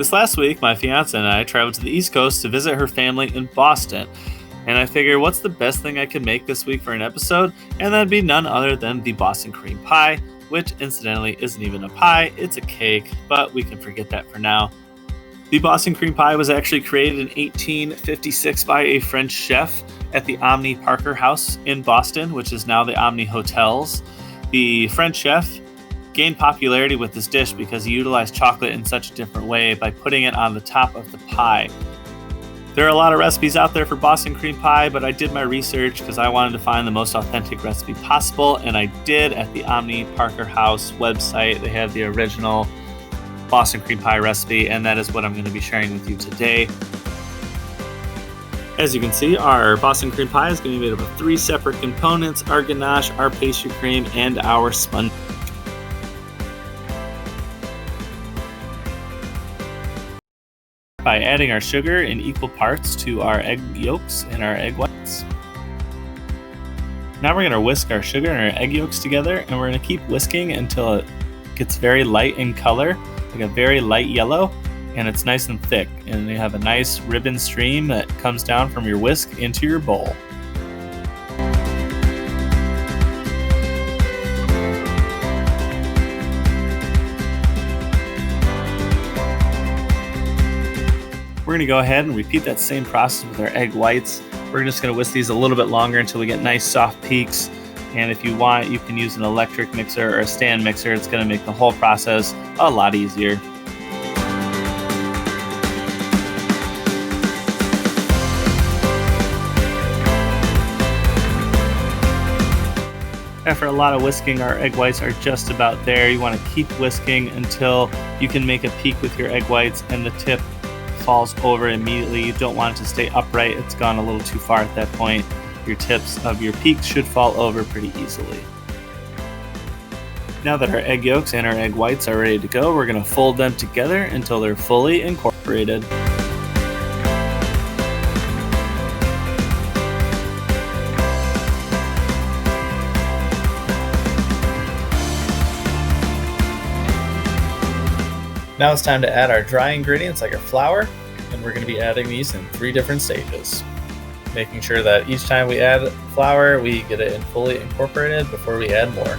This last week, my fiance and I traveled to the East Coast to visit her family in Boston. And I figured, what's the best thing I could make this week for an episode? And that'd be none other than the Boston cream pie, which incidentally isn't even a pie, it's a cake, but we can forget that for now. The Boston cream pie was actually created in 1856 by a French chef at the Omni Parker House in Boston, which is now the Omni Hotels. The French chef gained popularity with this dish because he utilized chocolate in such a different way by putting it on the top of the pie. There are a lot of recipes out there for Boston cream pie, but I did my research because I wanted to find the most authentic recipe possible, and I did at the Omni Parker House website. They have the original Boston cream pie recipe, and that is what I'm going to be sharing with you today. As you can see, our Boston cream pie is going to be made up of 3 separate components: our ganache, our pastry cream, and our sponge. By adding our sugar in equal parts to our egg yolks and our egg whites. Now we're going to whisk our sugar and our egg yolks together, and we're going to keep whisking until it gets very light in color, like a very light yellow, and it's nice and thick, and you have a nice ribbon stream that comes down from your whisk into your bowl. We're going to go ahead and repeat that same process with our egg whites. We're just going to whisk these a little bit longer until we get nice soft peaks. And if you want, you can use an electric mixer or a stand mixer. It's going to make the whole process a lot easier. After a lot of whisking, our egg whites are just about there. You want to keep whisking until you can make a peak with your egg whites and the tip falls over immediately. You don't want it to stay upright. It's gone a little too far at that point. Your tips of your peaks should fall over pretty easily. Now that our egg yolks and our egg whites are ready to go, we're going to fold them together until they're fully incorporated. Now it's time to add our dry ingredients like our flour, and we're going to be adding these in 3 different stages. Making sure that each time we add flour, we get it fully incorporated before we add more.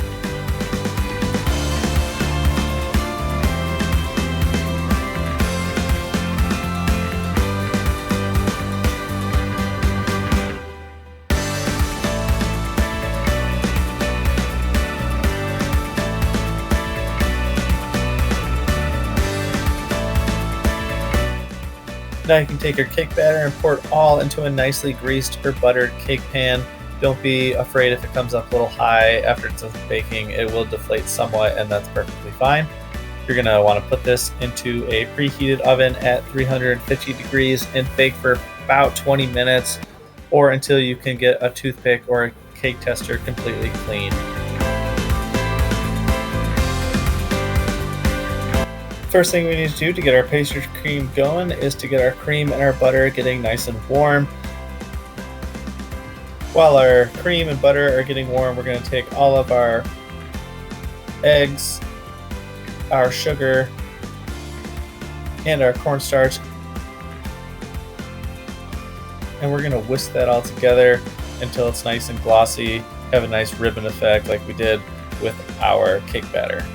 Now you can take your cake batter and pour it all into a nicely greased or buttered cake pan. Don't be afraid if it comes up a little high after it's done baking. It will deflate somewhat, and that's perfectly fine. You're going to want to put this into a preheated oven at 350 degrees and bake for about 20 minutes or until you can get a toothpick or a cake tester completely clean. First thing we need to do to get our pastry cream going is to get our cream and our butter getting nice and warm. While our cream and butter are getting warm, we're going to take all of our eggs, our sugar, and our cornstarch, and we're going to whisk that all together until it's nice and glossy, have a nice ribbon effect like we did with our cake batter.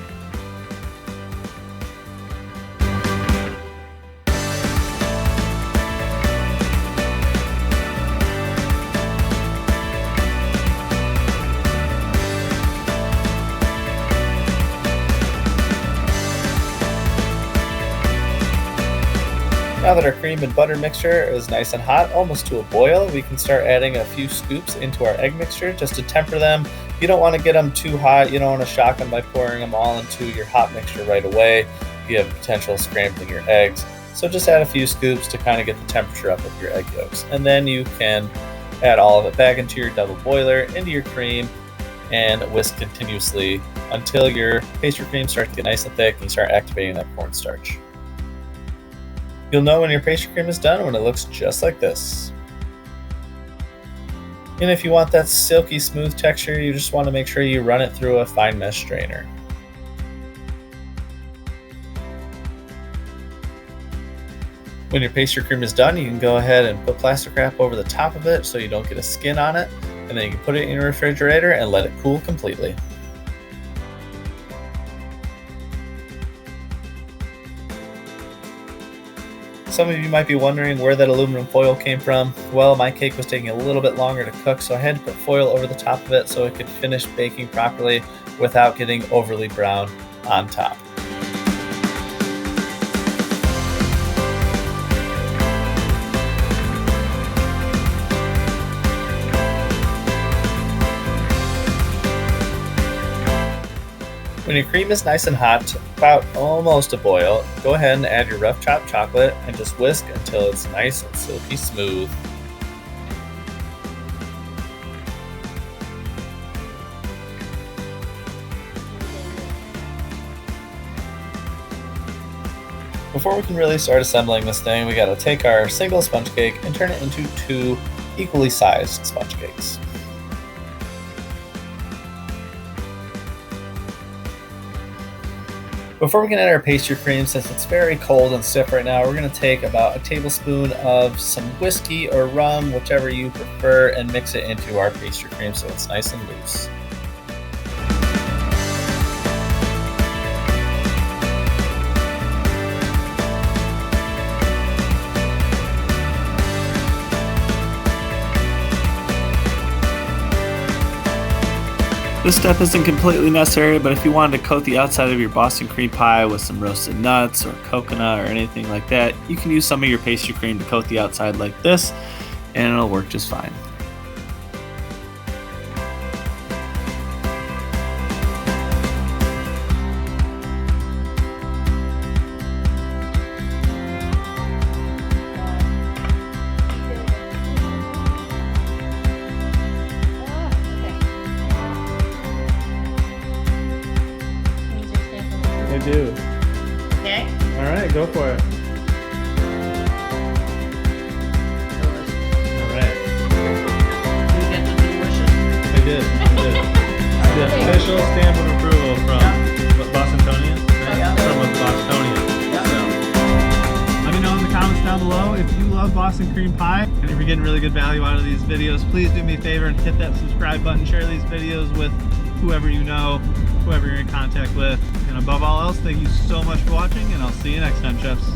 Now that our cream and butter mixture is nice and hot, almost to a boil, we can start adding a few scoops into our egg mixture just to temper them. You don't want to get them too hot. You don't want to shock them by pouring them all into your hot mixture right away. You have potential scrambling your eggs. So just add a few scoops to kind of get the temperature up of your egg yolks. And then you can add all of it back into your double boiler, into your cream, and whisk continuously until your pastry cream starts to get nice and thick and you start activating that cornstarch. You'll know when your pastry cream is done when it looks just like this. And if you want that silky smooth texture, you just want to make sure you run it through a fine mesh strainer. When your pastry cream is done, you can go ahead and put plastic wrap over the top of it so you don't get a skin on it, and then you can put it in your refrigerator and let it cool completely. Some of you might be wondering where that aluminum foil came from. Well, my cake was taking a little bit longer to cook, so I had to put foil over the top of it so it could finish baking properly without getting overly brown on top. When your cream is nice and hot, about almost a boil, go ahead and add your rough chopped chocolate and just whisk until it's nice and silky smooth. Before we can really start assembling this thing, we gotta take our single sponge cake and turn it into 2 equally sized sponge cakes. Before we can add our pastry cream, since it's very cold and stiff right now, we're going to take about a tablespoon of some whiskey or rum, whichever you prefer, and mix it into our pastry cream so it's nice and loose. This step isn't completely necessary, but if you wanted to coat the outside of your Boston cream pie with some roasted nuts or coconut or anything like that, you can use some of your pastry cream to coat the outside like this, and it'll work just fine. I do. Okay. All right, go for it. All right. You get the delicious. I did. The official stamp of approval from Bostonians. Yeah. From Bostonians. Yeah. So, let me know in the comments down below if you love Boston cream pie and if you're getting really good value out of these videos. Please do me a favor and hit that subscribe button. Share these videos with whoever you know, whoever you're in contact with. And above all else, thank you so much for watching, and I'll see you next time, chefs.